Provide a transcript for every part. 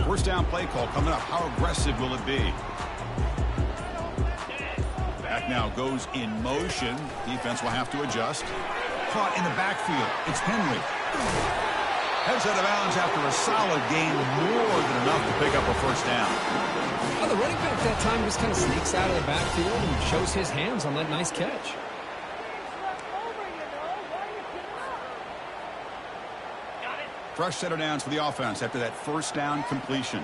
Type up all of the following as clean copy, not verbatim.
First down play call coming up. How aggressive will it be? Back now goes in motion. Defense will have to adjust. Caught in the backfield. It's Henry. Heads out of bounds after a solid gain, more than enough to pick up a first down. Well, the running back that time just kind of sneaks out of the backfield and shows his hands on that nice catch. Fresh set of downs for the offense after that first down completion.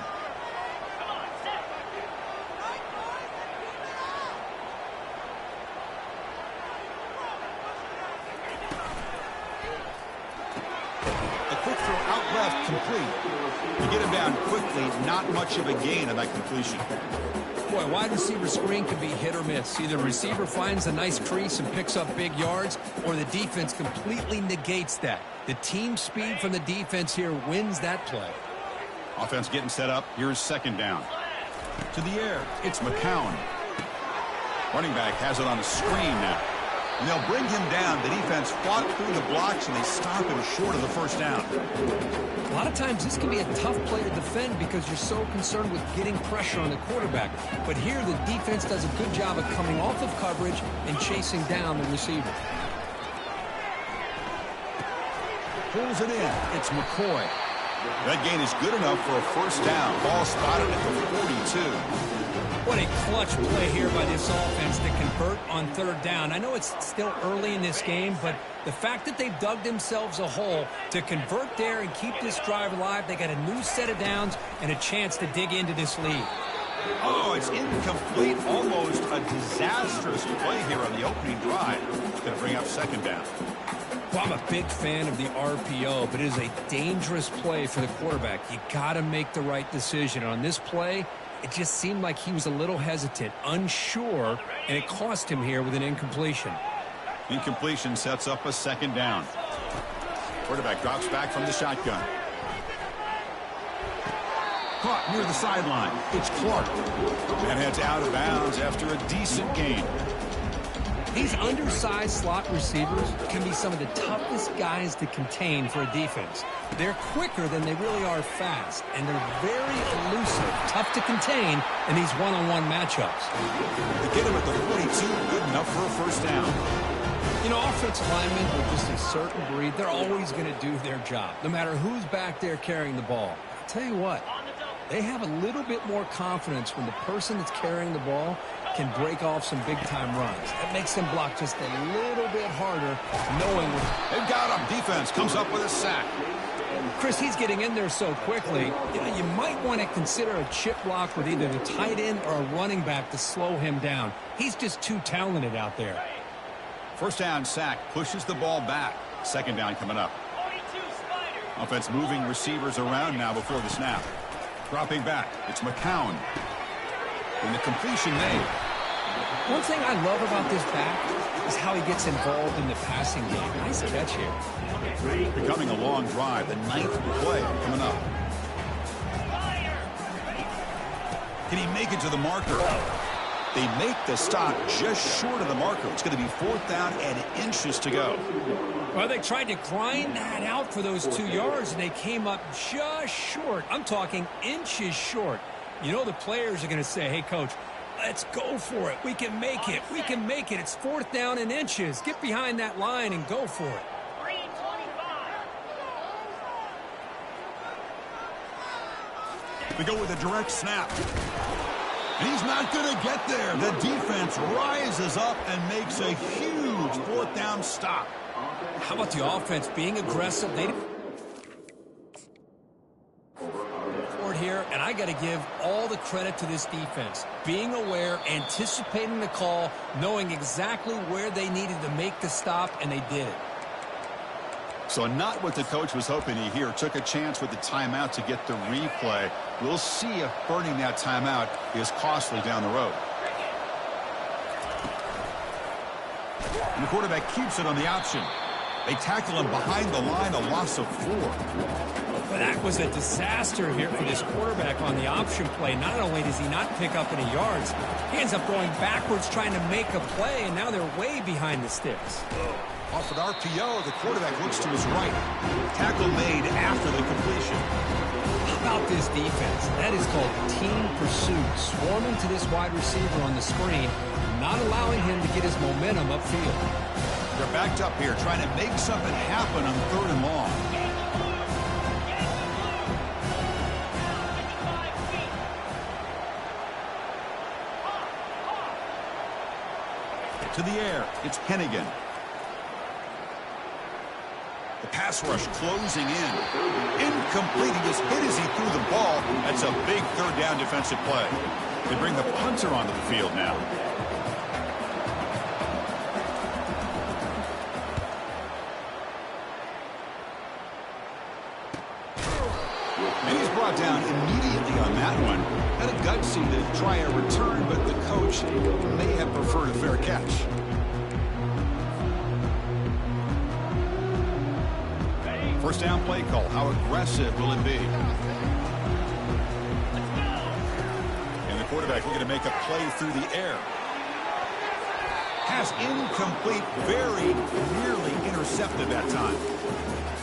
A quick throw out left, complete. To get him down quickly, not much of a gain on that completion. Boy, wide receiver screen can be hit or miss. Either the receiver finds a nice crease and picks up big yards, or the defense completely negates that. The team speed from the defense here wins that play. Offense getting set up. Here's second down. To the air, it's McCown. Running back has it on a screen now. And they'll bring him down. The defense fought through the blocks, and they stop him short of the first down. A lot of times this can be a tough play to defend because you're so concerned with getting pressure on the quarterback. But here the defense does a good job of coming off of coverage and chasing down the receiver. Pulls it in. It's McCoy. That gain is good enough for a first down. Ball spotted at the 42. What a clutch play here by this offense to convert on third down. I know it's still early in this game, but the fact that they've dug themselves a hole to convert there and keep this drive alive, they got a new set of downs and a chance to dig into this lead. Oh, it's incomplete. Almost a disastrous play here on the opening drive. It's going to bring up second down. Well, I'm a big fan of the RPO, but it is a dangerous play for the quarterback. You got to make the right decision. On this play, it just seemed like he was a little hesitant, unsure, and it cost him here with an incompletion. Incompletion sets up a second down. Quarterback drops back from the shotgun. Caught near the sideline. It's Clark. And heads out of bounds after a decent gain. These undersized slot receivers can be some of the toughest guys to contain for a defense. They're quicker than they really are fast, and they're very elusive, tough to contain in these one-on-one matchups. They get him at the 42, good enough for a first down. You know, offensive linemen are just a certain breed. They're always going to do their job, no matter who's back there carrying the ball. I'll tell you what, they have a little bit more confidence when the person that's carrying the ball can break off some big-time runs. That makes them block just a little bit harder, knowing they've got him. Defense comes up with a sack. Chris, he's getting in there so quickly. You might want to consider a chip block with either the tight end or a running back to slow him down. He's just too talented out there. First down sack pushes the ball back. Second down coming up. Offense moving receivers around now before the snap. Dropping back. It's McCown. And the completion made. One thing I love about this back is how he gets involved in the passing game. Nice catch here. Becoming a long drive. The 9th play coming up. Can he make it to the marker? They make the stop just short of the marker. It's going to be fourth down and inches to go. Well, they tried to grind that out for those 2 yards, and they came up just short. I'm talking inches short. You know the players are going to say, hey, Coach, let's go for it. We can make it. We can make it. It's fourth down and inches. Get behind that line and go for it. We go with a direct snap. And he's not going to get there. The defense rises up and makes a huge fourth down stop. How about the offense being aggressive? They here, and I got to give all the credit to this defense. Being aware, anticipating the call, knowing exactly where they needed to make the stop, and they did it. So not what the coach was hoping to hear. Took a chance with the timeout to get the replay. We'll see if burning that timeout is costly down the road. And the quarterback keeps it on the option. They tackle him behind the line, a loss of 4. But that was a disaster here for this quarterback on the option play. Not only does he not pick up any yards, he ends up going backwards trying to make a play, and now they're way behind the sticks. Off an RPO, the quarterback looks to his right. Tackle made after the completion. How about this defense? That is called team pursuit. Swarming to this wide receiver on the screen, not allowing him to get his momentum upfield. They're backed up here, trying to make something happen on 3rd and long. To the air, it's Hennigan. The pass rush closing in. Incomplete. He just hit as he threw the ball. That's a big 3rd down defensive play. They bring the punter onto the field now. And he's brought down immediately on that one. Had a gutsy to try a return, but the coach may have preferred a fair catch. First down play call. How aggressive will it be? And the quarterback looking to make a play through the air. Pass incomplete. Very nearly intercepted that time.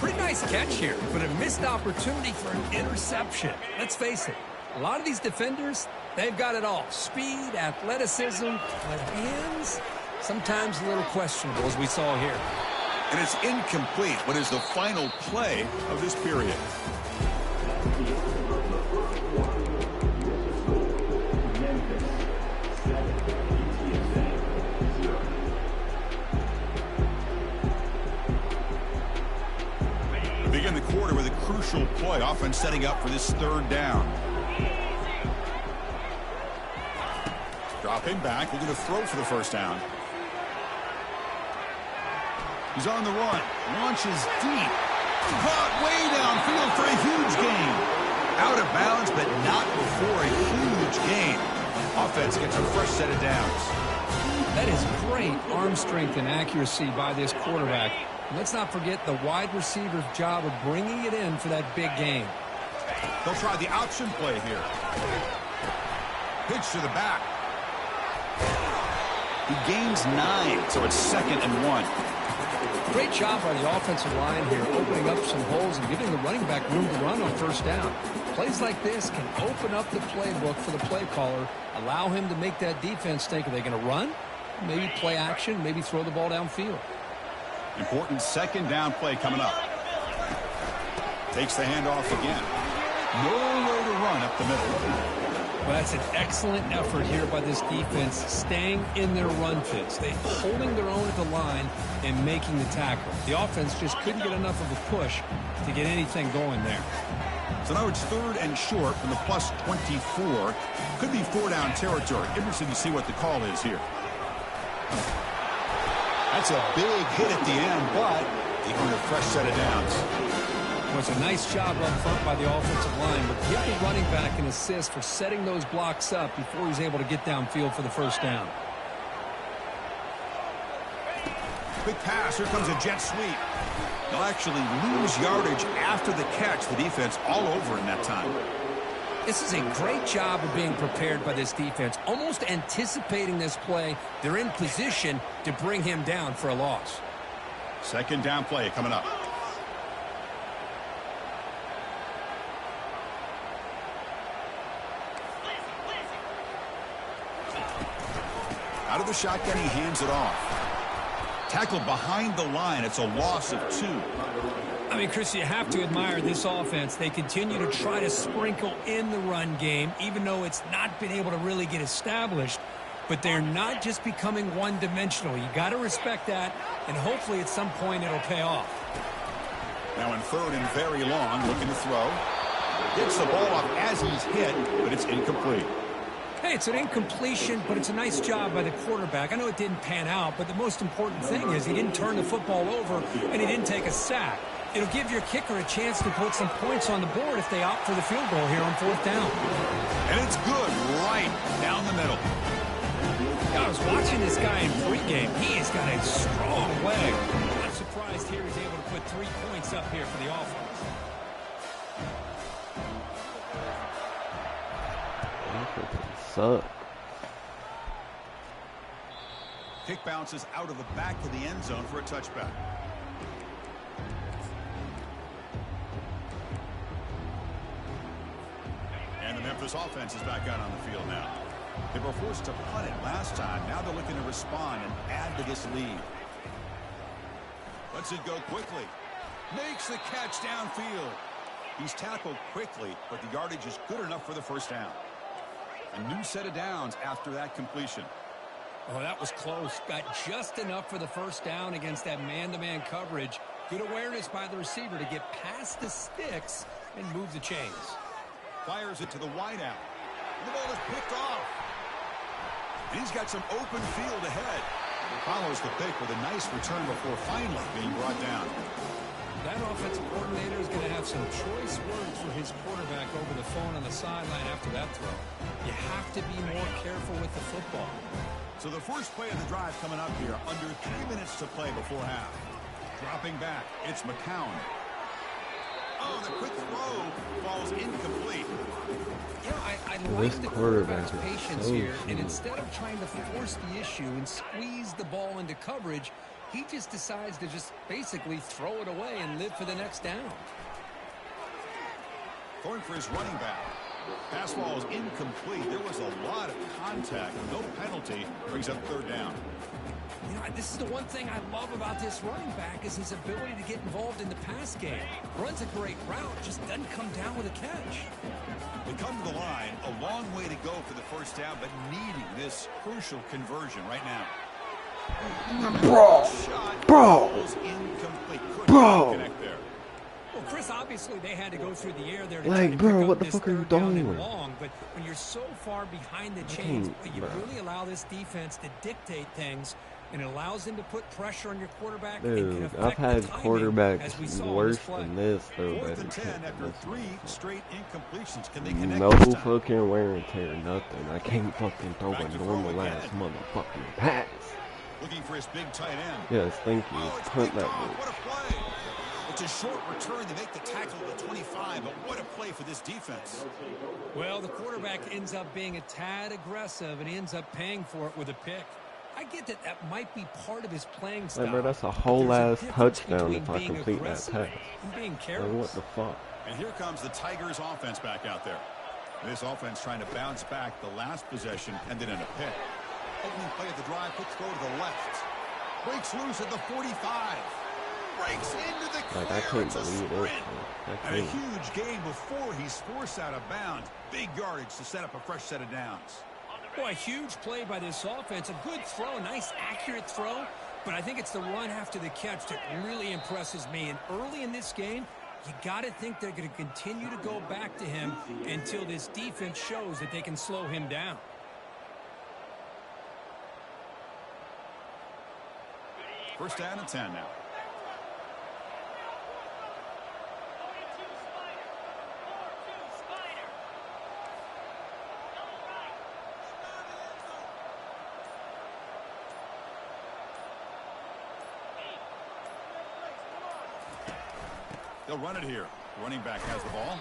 Pretty nice catch here, but a missed opportunity for an interception. Let's face it, a lot of these defenders, they've got it all. Speed, athleticism, but hands, sometimes a little questionable, as we saw here. And it's incomplete. What is the final play of this period? Begin the quarter with a crucial play. Offense setting up for this 3rd down. Dropping back. We're going to throw for the first down. He's on the run. Launches deep. Caught way downfield for a huge gain. Out of bounds, but not before a huge gain. Offense gets a fresh set of downs. That is great arm strength and accuracy by this quarterback. Let's not forget the wide receiver's job of bringing it in for that big game. They'll try the option play here. Pitch to the back. He gains 9, so it's 2nd and 1. Great job by the offensive line here, opening up some holes and giving the running back room to run on first down. Plays like this can open up the playbook for the play caller, allow him to make that defense think, are they going to run? Maybe play action, maybe throw the ball downfield. Important 2nd down play coming up. Takes the handoff again. Nowhere to run up the middle. Well, that's an excellent effort here by this defense, staying in their run fits. They're holding their own at the line and making the tackle. The offense just couldn't get enough of a push to get anything going there. So now it's 3rd and short from the plus 24. Could be 4-down territory. Interested to see what the call is here. That's a big hit at the end, but they earn a fresh set of downs. Well, it's a nice job up front by the offensive line, but give the running back an assist for setting those blocks up before he's able to get downfield for the first down. Quick pass. Here comes a jet sweep. They'll actually lose yardage after the catch. The defense all over in that time. This is a great job of being prepared by this defense, almost anticipating this play. They're in position to bring him down for a loss. 2nd down play coming up. Out of the shotgun, he hands it off. Tackled behind the line. It's a loss of 2. I mean, Chris, you have to admire this offense. They continue to try to sprinkle in the run game, even though it's not been able to really get established. But they're not just becoming one-dimensional. You got to respect that, and hopefully at some point it'll pay off. Now in 3rd and very long, looking to throw. Gets the ball off as he's hit, but it's incomplete. Hey, it's an incompletion, but it's a nice job by the quarterback. I know it didn't pan out, but the most important thing is he didn't turn the football over, and he didn't take a sack. It'll give your kicker a chance to put some points on the board if they opt for the field goal here on 4th down. And it's good right down the middle. I was watching this guy in pregame. He has got a strong leg. I'm surprised here he's able to put 3 points up here for the offense. Suck. Kick bounces out of the back of the end zone for a touchback. And the Memphis offense is back out on the field now. They were forced to punt it last time. Now they're looking to respond and add to this lead. Lets it go quickly. Makes the catch downfield. He's tackled quickly, but the yardage is good enough for the first down. A new set of downs after that completion. Oh, that was close. Got just enough for the first down against that man-to-man coverage. Good awareness by the receiver to get past the sticks and move the chains. Fires it to the wideout. The ball is picked off. And he's got some open field ahead. Follows the pick with a nice return before finally being brought down. That offensive coordinator is going to have some choice words for his quarterback over the phone on the sideline after that throw. You have to be more careful with the football. So the first play of the drive coming up here, under 3 minutes to play before half. Dropping back, it's McCown. Oh, the quick throw falls incomplete. You know, I like the quarterback's patience here, and instead of trying to force the issue and squeeze the ball into coverage, he just decides to just basically throw it away and live for the next down. Going for his running back. Pass ball is incomplete. There was a lot of contact. No penalty. Brings up third down. You know, this is the one thing I love about this running back is his ability to get involved in the pass game. Runs a great route, just doesn't come down with a catch. They come to the line, a long way to go for the first down, but needing this crucial conversion right now. Bro. Connect there. Well, Chris, obviously they had to go through the air there to Like, try to bro, pick what up the this fuck are you third down doing? and long, but when you're so far behind the chains, you really allow this defense to dictate things, and it allows them to put pressure on your quarterback. Dude, I've had quarterbacks worse than this, though. Fourth and 10 after 3 straight incompletions. Can they connect No this time? fucking wear and tear, nothing. I can't fucking throw a normal ass motherfucking pass. Looking for his big tight end. Yes, thank you. Oh, it's Punt picked that off. What bitch. a play. It's a short return. They make the tackle at the 25, but what a play for this defense. Well, the quarterback ends up being a tad aggressive, and he ends up paying for it with a pick. I get that that might be part of his playing style. Like, bro, that's a whole ass touchdown if I complete that pass. And being careless. Like, what the fuck? And here comes the Tigers offense back out there. This offense trying to bounce back. The last possession ended in a pick. Opening play of the drive, quick throw to the left. Breaks loose at the 45. Breaks into the clear. Like, I couldn't It's a believe sprint. it. And a huge gain before he's forced out of bounds. Big yardage to set up a fresh set of downs. Boy, a huge play by this offense. A good throw, nice accurate throw. But I think it's the run after the catch that really impresses me. And early in this game, you got to think they're going to continue to go back to him until this defense shows that they can slow him down. First down and 10 now. They'll run it here. Running back has the ball.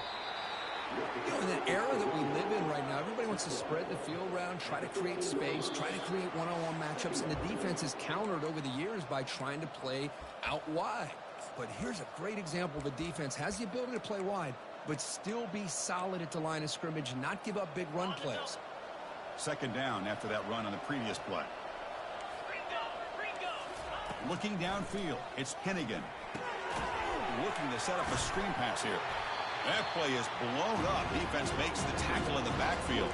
You know, in the era that we live in right now, everybody wants to spread the field around, try to create space, try to create one-on-one matchups, and the defense is countered over the years by trying to play out wide. But here's a great example. The defense has the ability to play wide, but still be solid at the line of scrimmage and not give up big run plays. Second down after that run on the previous play. Looking downfield, it's Hennigan. Looking to set up a screen pass here. That play is blown up. Defense makes the tackle in the backfield.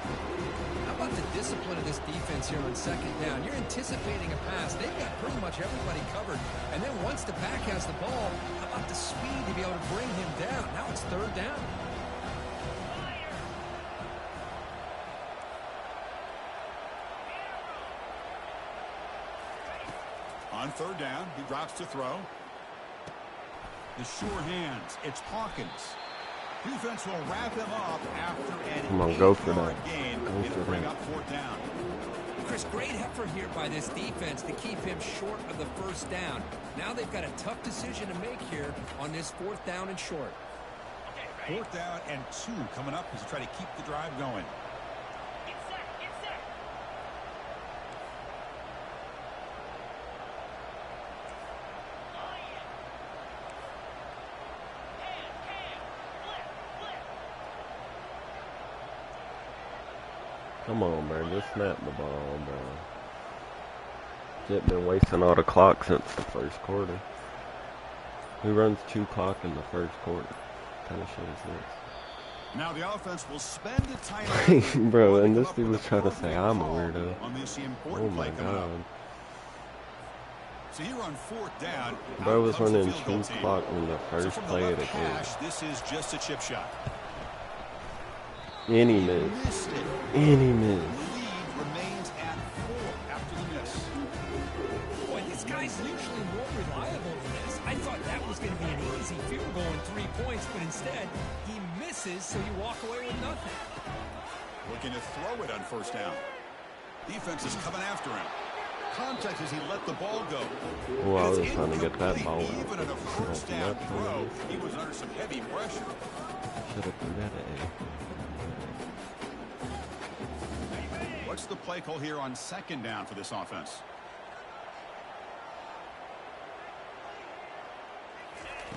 How about the discipline of this defense here on second down? You're anticipating a pass. They've got pretty much everybody covered. And then once the back has the ball, how about the speed to be able to bring him down? Now it's third down. On third down, he drops to throw. The sure hands. It's Hawkins. Defense will wrap him up after an Come on, go for 8-yard that. gain. Go It'll for bring that. up fourth down. Chris, great effort here by this defense to keep him short of the first down. Now they've got a tough decision to make here on this fourth down and short. Fourth down and 2 coming up as they try to keep the drive going. Come on, bro. Just snap the ball, bro. Jet been wasting all the clock since the first quarter. Who runs 2 clock in the first quarter? What kind of shit is this? Now the offense will spend a timeout. Bro, and this dude was trying to say I'm a weirdo. Oh my god. So here on 4th down, bro was running 2 clock in the first play of the game. This is just a chip shot. Any miss. Any miss. The lead remains at 4 after the miss. Boy, this guy's usually more reliable than this. I thought that was going to be an easy field goal and 3 points, but instead he misses, so you walk away with nothing. Looking to throw it on 1st down. Defense is coming after him. Contact as he let the ball go. Oh, I was trying to get that ball out. Even at a 1st down throw, he was under some heavy pressure. Should have been that What's the play call here on 2nd down for this offense?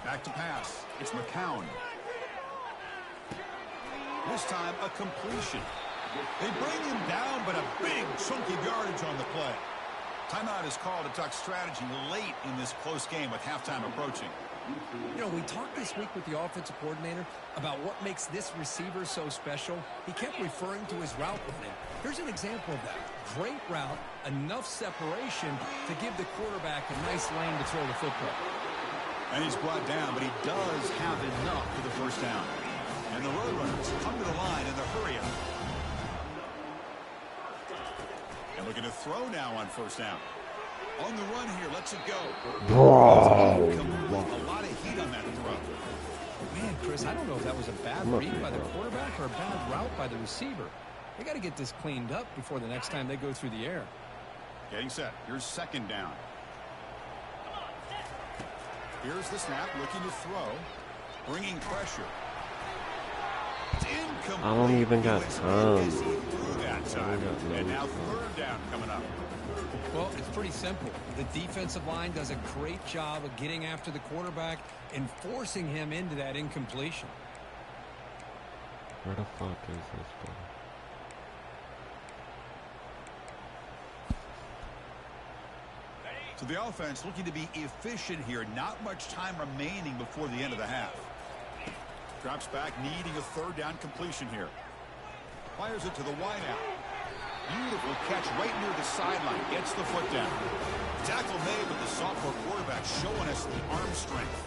Back to pass. It's McCown. This time a completion. They bring him down, but a big chunk of yardage on the play. Timeout is called to talk strategy late in this close game with halftime approaching. You know, we talked this week with the offensive coordinator about what makes this receiver so special. He kept referring to his route running. Here's an example of that. Great route, enough separation to give the quarterback a nice lane to throw the football. And he's brought down, but he does have enough for the 1st down. And the Roadrunners come to the line in the hurry up. And looking to throw now on 1st down. On the run here, lets it go. Whoa. A lot of heat on that throw. Man, Chris, I don't know if that was a bad read by the quarterback or a bad route by the receiver. They got to get this cleaned up before the next time they go through the air. Getting set. Here's 2nd down. Here's the snap, looking to throw. Bringing pressure. I don't even got time. And now 3rd down coming up. Well, it's pretty simple. The defensive line does a great job of getting after the quarterback and forcing him into that incompletion. Where the fuck is this ball? So the offense looking to be efficient here. Not much time remaining before the end of the half. Drops back, needing a 3rd down completion here. Fires it to the wideout. Beautiful catch right near the sideline. Gets the foot down. Tackle made with the sophomore quarterback showing us the arm strength.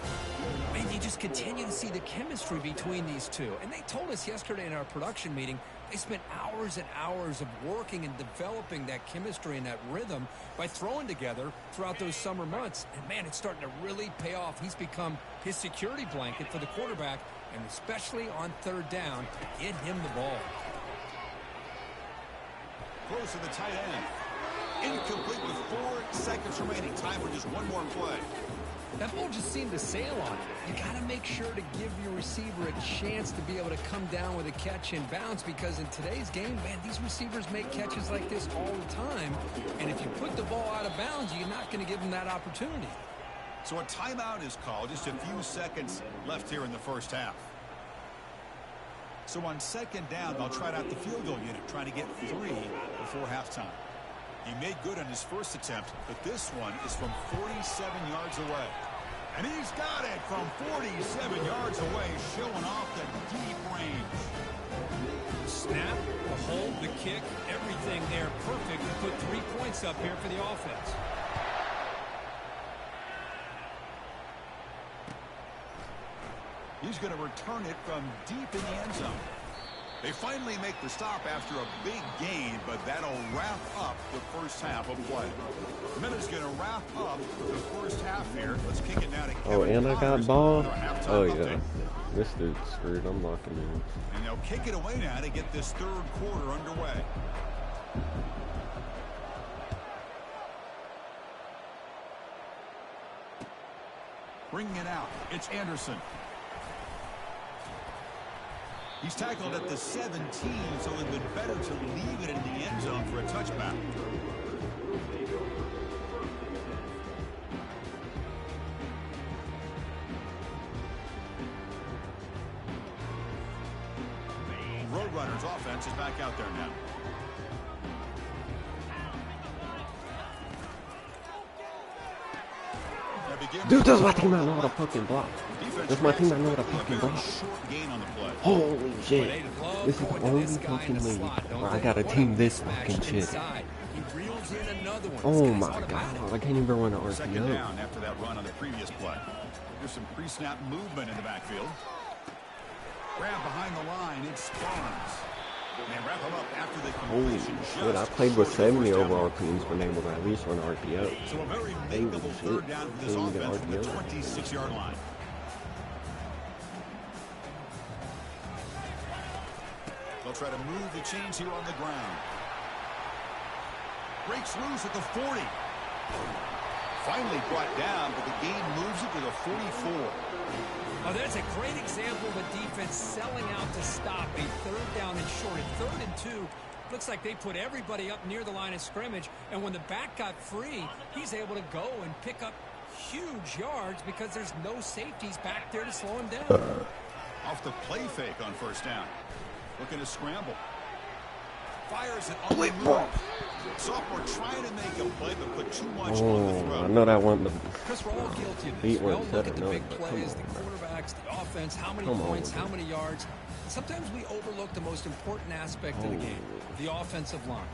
Man, you just continue to see the chemistry between these two. And they told us yesterday in our production meeting, they spent hours and hours of working and developing that chemistry and that rhythm by throwing together throughout those summer months. And, man, it's starting to really pay off. He's become his security blanket for the quarterback, and especially on 3rd down, get him the ball. Close to the tight end. Incomplete with 4 seconds remaining. Time for just one more play. That ball just seemed to sail on it. You got to make sure to give your receiver a chance to be able to come down with a catch and bounce, because in today's game, man, these receivers make catches like this all the time. And if you put the ball out of bounds, you're not going to give them that opportunity. So a timeout is called. Just a few seconds left here in the 1st half. So on 2nd down, they'll try out the field goal unit, trying to get 3 before halftime. He made good on his first attempt, but this one is from 47 yards away. And he's got it from 47 yards away, showing off the deep range. Snap, the hold, the kick, everything there perfect to put 3 points up here for the offense. He's going to return it from deep in the end zone. They finally make the stop after a big gain, but that'll wrap up the 1st half of play. Miller's going to wrap up the 1st half here. Let's kick it now to Kevin. Oh, and I got ball? Oh, yeah. Update. This dude's screwed. I'm locking in. And they'll kick it away now to get this 3rd quarter underway. Bringing it out. It's Anderson. He's tackled at the 17, so it would have been better to leave it in the end zone for a touchback. Roadrunners offense is back out there now. Dude, does my team not know how to fucking block? Does my team not know how to fucking block? Holy shit. This is the only fucking league where I got a team this fucking shit. Oh my god, I can't even run an RPO. After that run on the previous play. There's some pre-snap movement in the backfield. Grab behind the line, it's Barnes. And they wrap him up after the completion. Holy shit, I played with 70 overall teams when able to at least run RPO. So a very makeable third down for this offense from the 26-yard line. They'll try to move the chains here on the ground. Breaks loose at the 40. Finally brought down, but the gain moves it to the 44. Oh, that's a great example of a defense selling out to stop a third down and short. At 3rd and 2, looks like they put everybody up near the line of scrimmage, and when the back got free, he's able to go and pick up huge yards because there's no safeties back there to slow him down. Off the play fake on first down. Looking to scramble. Fires it on the move. Sophomore trying to make a play, but put too much on the throw. I know that one, but Chris, we're all guilty of this. We all look at the big plays, the quarterbacks, the offense, how many points, how many yards. Sometimes we overlook the most important aspect of the game, the offensive line.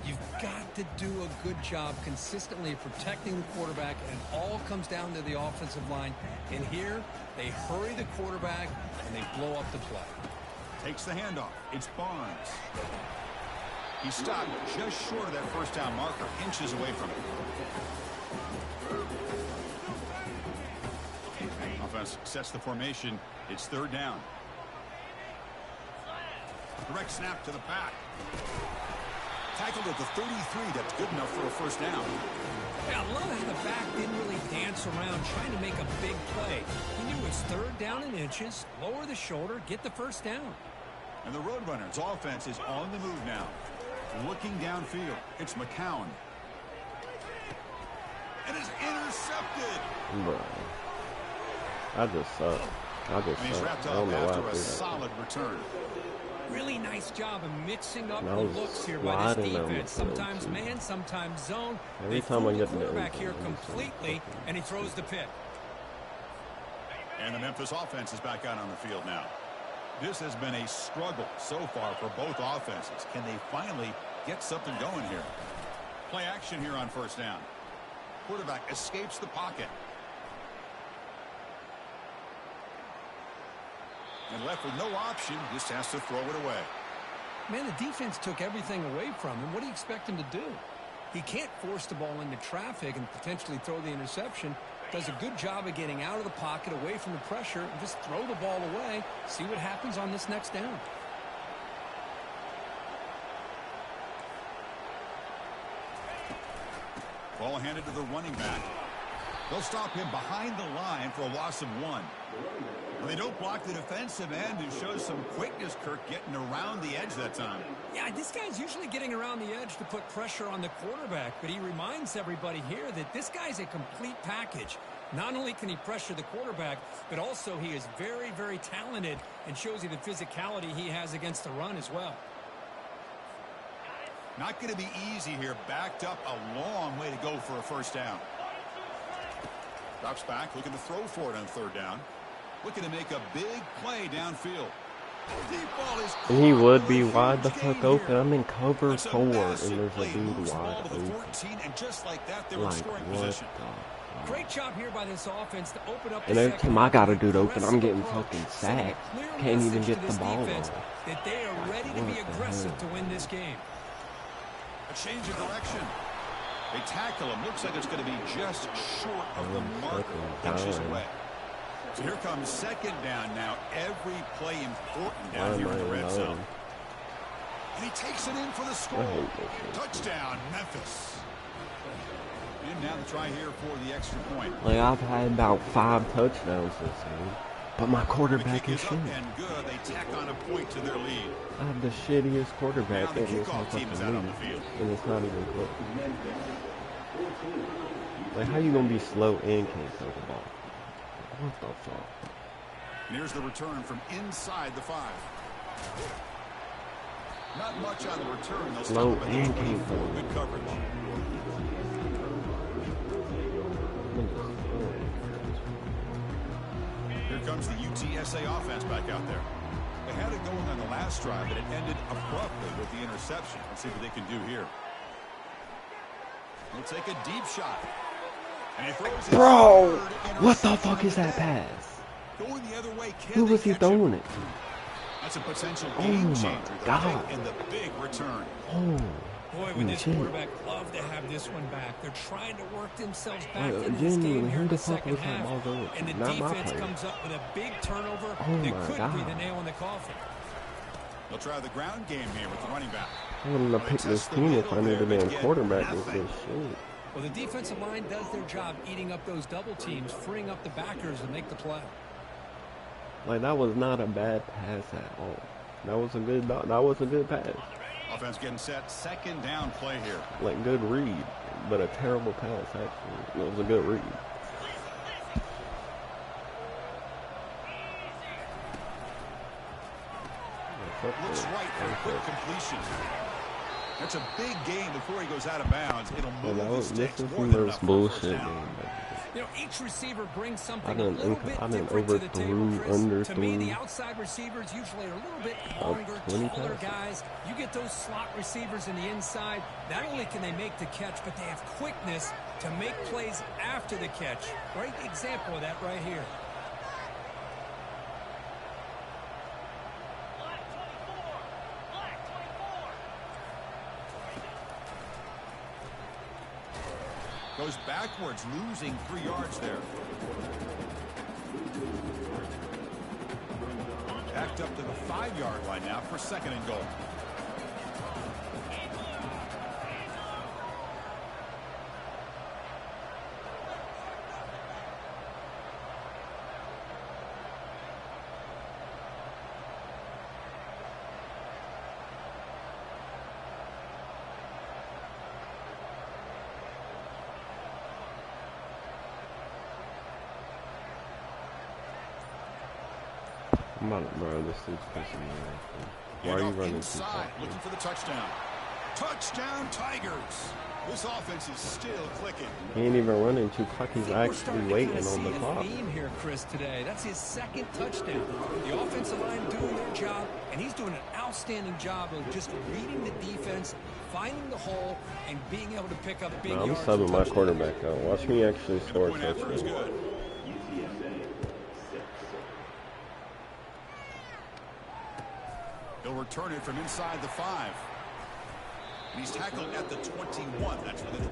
You've got to do a good job consistently protecting the quarterback, and it all comes down to the offensive line. And here, they hurry the quarterback, and they blow up the play. Takes the handoff. It's Barnes. He stopped just short of that first down marker, inches away from it. Offense sets the formation. It's 3rd down. Direct snap to the pack. Tackled at the 33. That's good enough for a first down. Yeah, I love how the back didn't really dance around trying to make a big play. He knew it's 3rd down and inches. Lower the shoulder, get the first down. And the Roadrunners offense is on the move now. Looking downfield, it's McCown. And it's intercepted. Bro, I just suck. And he's wrapped up after a solid return. Really nice job of mixing up the looks here by this defense. Sometimes man, sometimes zone. Every time I get the quarterback here completely, and he throws the pick. And the Memphis offense is back out on the field now. This has been a struggle so far for both offenses. Can they finally get something going here? Play action here on first down. Quarterback escapes the pocket. And left with no option, just has to throw it away. Man, the defense took everything away from him. What do you expect him to do? He can't force the ball into traffic and potentially throw the interception. Does a good job of getting out of the pocket, away from the pressure, and just throw the ball away. See what happens on this next down. Ball handed to the running back. They'll stop him behind the line for a loss of 1. Well, they don't block the defensive end and show some quickness, Kirk, getting around the edge that time. Yeah, this guy's usually getting around the edge to put pressure on the quarterback, but he reminds everybody here that this guy's a complete package. Not only can he pressure the quarterback, but also he is very, very talented and shows you the physicality he has against the run as well. Not going to be easy here. Backed up a long way to go for a first down. Drops back, looking to throw for it on 3rd down. Looking to make a big play downfield. Deep ball is and he would be wide the fuck open. I'm in cover 4, and there's a dude wide open. And just like that, they were in scoring position. Great job here by this offense to open up. And every time I got a dude open, I'm getting fucking sacked. Can't even get the ball on. That they are ready to be aggressive to win this game. A change of direction. They tackle him. Looks like it's going to be just short of the marker. Inches away. So here comes 2nd down now. Every play important down here in the red zone. And he takes it in for the score. Touchdown, Memphis. And now the try here for the extra point. Like, I've had about 5 touchdowns this game, but my quarterback is shit. And good. They tack on a point to their lead. I have the shittiest quarterback in this kickoff team is out on the field. And it's not even close. Like, how you gonna be slow and can't throw the ball? What the fuck? And here's the return from inside the 5. Not much on the return. They'll Slow stop and at the keep 24. Good coverage. Here comes the UTSA offense back out there. They had it going on the last drive, but it ended abruptly with the interception. Let's see what they can do here. He'll take a deep shot. And he throws it. Bro, what the fuck is that pass? Going the other way. Who was he throwing it to? That's a potential game changer. Oh my God. And the big return. Oh. Boy, would this quarterback love to have this one back. They're trying to work themselves back into this genuinely, game here who in the the fuck second was that half. ball going to? And the Not my defense player. comes up with a big turnover Oh that my could God. be the nail in the coffin. They'll try the ground game here with the running back. I wouldn't have picked this team if I knew the damn quarterback was this shit. Well, the defensive line does their job eating up those double teams, freeing up the backers to make the play. Like, that was not a bad pass at all. That was a good pass. Offense getting set. Second down play here. Like, good read, but a terrible pass, actually. It was a good read. Looks right for a quick completion. That's a big gain before he goes out of bounds. It'll move the sticks more than enough for a first down. You know, each receiver brings something I a little bit different to the table, Chris. To me, the outside receivers usually are a little bit longer, taller guys. You get those slot receivers in the inside, not only can they make the catch, but they have quickness to make plays after the catch. Great example of that right here. Goes backwards, losing 3 yards there. Backed up to the 5-yard line now for second and goal. Bro, this dude's pissing me off. Why are you running inside, looking for the touchdown? Touchdown, Tigers! This offense is still clicking. He ain't even running too quick. He's actually waiting on the clock. Theme here, Chris, today. That's his second touchdown. The offensive line doing their job, and he's doing an outstanding job of just reading the defense, finding the hole, and being able to pick up big yards. I'm subbing my quarterback out. Watch me actually score a touchdown. He'll return it from inside the 5. And he's tackled at the 21. That's for the...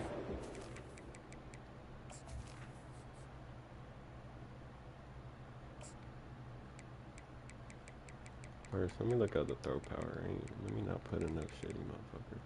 First, let me look at the throw power. Let me not put in that shitty motherfucker.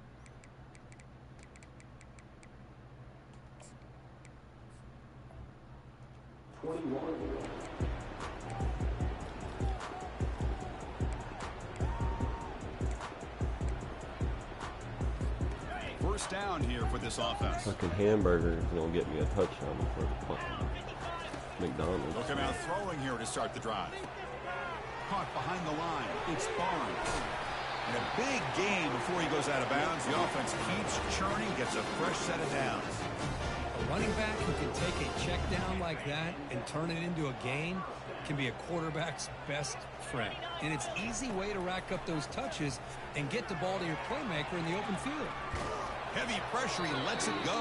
First down here for this offense. Fucking hamburger is gonna get me a touchdown before the fucking McDonald's. They'll come out throwing here to start the drive. Caught behind the line. It's Barnes. And a big gain before he goes out of bounds. The offense keeps churning, gets a fresh set of downs. A running back who can take a check down like that and turn it into a gain can be a quarterback's best friend. And it's an easy way to rack up those touches and get the ball to your playmaker in the open field. Heavy pressure, he lets it go.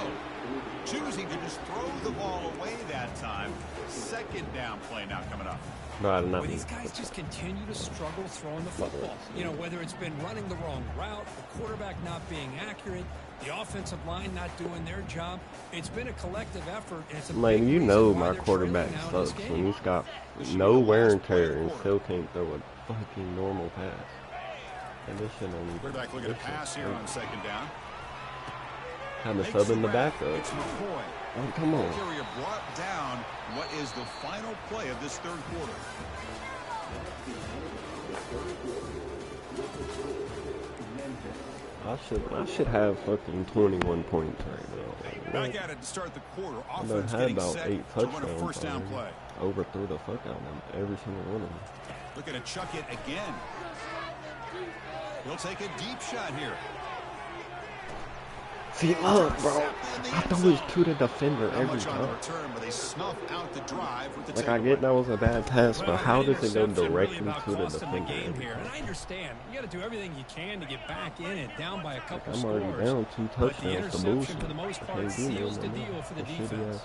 Choosing to just throw the ball away that time. Second down play now coming up. No, Well, these guys just continue to struggle throwing the football. You know, whether it's been running the wrong route, the quarterback not being accurate, the offensive line not doing their job. It's been a collective effort. And it's a like, big you reason know why my they're quarterback trailing now in sucks this when game. he's got no wear and tear and still can't throw a fucking normal pass. And this shit only... Quarterback looking to pass here on second down. Had to sub in the backup. It's McCoy. Oh, come on. Carrier brought down. What is the final play of this third quarter? I should have fucking 21 points right now. Back at it to start the quarter. I Offense had getting about set 8 to run a touchdowns. first down play. Overthrew the fuck out of them, every single one of them. Looking to chuck it again. He'll take a deep shot here. See, look, bro. I thought it was to the defender every time. Like, I get that was a bad pass, but how does it go directly to the defender? And I understand. You got to do everything you can to get back in it, down by a couple I'm scores. already down 2 touchdowns to lose. For the most part, seals the deal for the defense.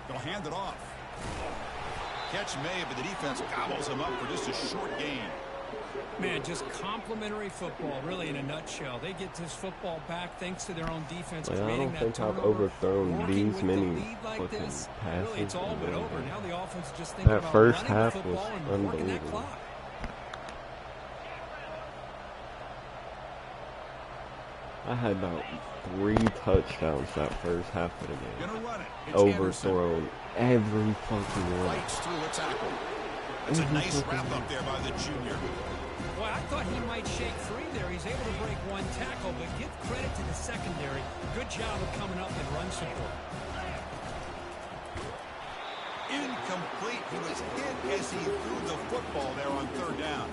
They'll hand it off. Catch made, but the defense gobbles him up for just a short gain. Man, just complimentary football, really, in a nutshell. They get this football back thanks to their own defense. Like, I don't think I've overthrown these many fucking passes. Really, it's all but over. Now the offense just thinks that about first running half the was football and working that unbelievable. clock. I had about 3 touchdowns that first half of the game. Overthrown every fucking one. Fights through a tackle. That's a nice wrap up there by the junior. Well, I thought he might shake free there. He's able to break 1 tackle, but give credit to the secondary. Good job of coming up and run support. Incomplete. He was hit as he threw the football there on 3rd down.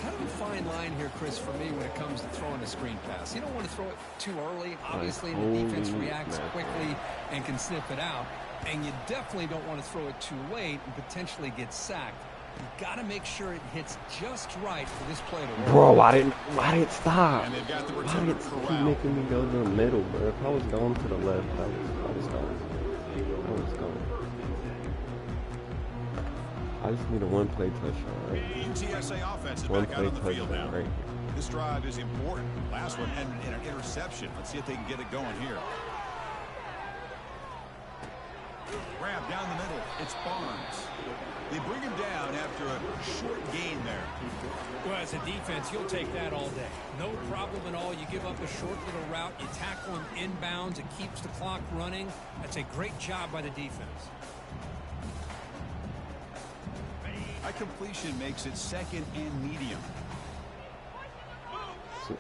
Kind of a fine line here, Chris, for me when it comes to throwing a screen pass. You don't want to throw it too early. Obviously, the defense reacts quickly and can sniff it out. And you definitely don't want to throw it too late and potentially get sacked. You got to make sure it hits just right for this play to work. Bro, why didn't it stop? And they've got the Why did it keep making me go to the middle, bro? If I was going to the left, I was going. I just need a 1-play touchdown, right? UTSA offense is back out on the field now. Right. This drive is important. Last one ended in an interception. Let's see if they can get it going here. Grab down the middle. It's Barnes. They bring him down after a short gain there. Well, as a defense, you'll take that all day. No problem at all. You give up a short little route. You tackle him inbounds. It keeps the clock running. That's a great job by the defense. That completion makes it 2nd and medium.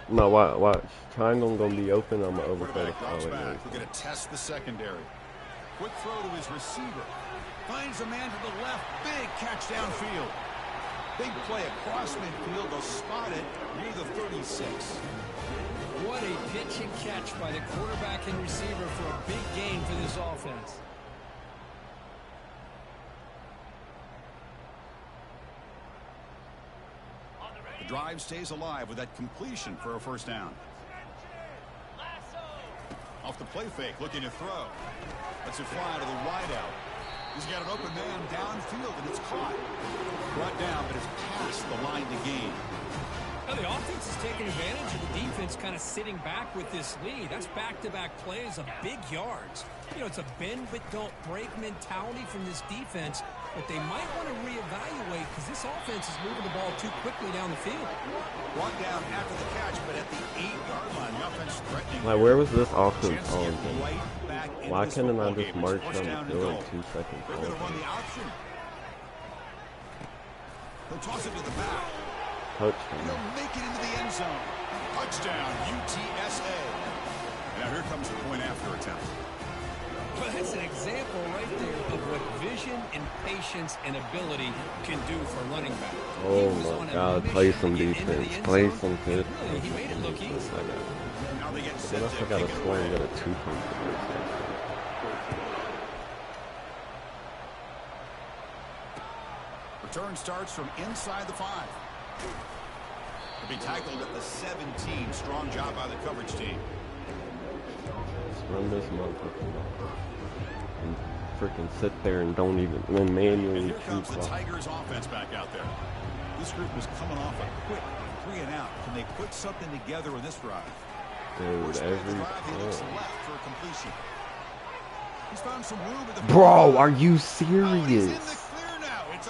No, watch. Triangle gonna be open. I'm gonna overthrow the ball. We're gonna test the secondary. Quick throw to his receiver. Finds a man to the left. Big catch downfield. Big play across midfield. They'll spot it near the 36. What a pitch and catch by the quarterback and receiver for a big gain for this offense. The drive stays alive with that completion for a 1st down. Off the play fake, looking to throw. Lets it fly to the wideout. He's got an open man downfield, and it's caught. Brought down, but it's past the line to gain. Now the offense is taking advantage of the defense kind of sitting back with this lead. That's back-to-back plays of big yards. You know, it's a bend but don't break mentality from this defense, but they might want to reevaluate because this offense is moving the ball too quickly down the field. Brought down after the catch, but at the 8-yard line, the offense threatening. Like, where was this offense on? Right, why can't I just march on the field in 2 seconds? They're going to run the option. He'll toss it to the back. Touchdown. He'll make it into the end zone. Touchdown, UTSA. Now here comes the point after attempt. Well, that's an example right there of what vision and patience and ability can do for running back. Oh my God, play some defense. Play some good. Really, he made it look easy. Now they get set Unless I got a score and get a 2-point. Return starts from inside the 5. To be tackled at the 17. Strong job by the coverage team. Let's run this motherfucker. And freaking sit there and don't even manually. And here comes the Tigers offense back out there. This group was coming off a quick 3 and out. Can they put something together with this drive? Dude, every left for a completion. He's found some room at the bro, are you serious?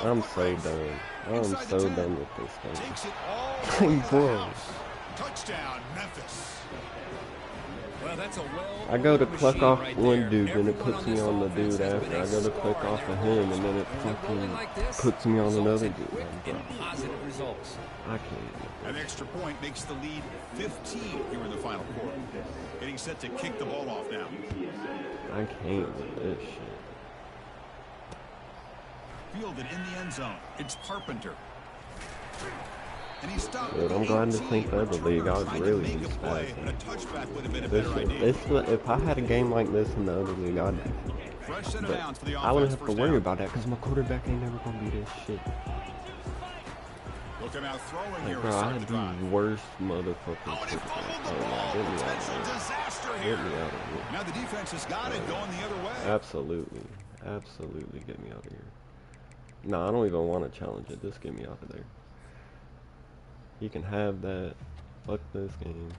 I'm so done. I'm so done with this game. Takes it all bro. Touchdown, Memphis. Well, that's a I go to click off one dude, and it puts me on the dude after. I go to click off of him, and then it fucking puts me on another dude. Positive results. I can't. An extra point makes the lead 15 here in the final quarter. Getting set to kick the ball off now. I can't with this shit. Fielded in the end zone. It's Carpenter. And he stopped. Dude, I'm glad this ain't the other league. I would really be spazzing. If I had a game like this in the other league, I wouldn't have to worry about that because my quarterback ain't never gonna be this shit. Looking out throwing like, here. bro, I had the worst motherfucking quarterback. Oh, get me out of here. Get me out of here. Now the defense has got it going the other way. Absolutely. Absolutely get me out of here. No, I don't even want to challenge it. Just get me out of there. He can have that. Fuck this game.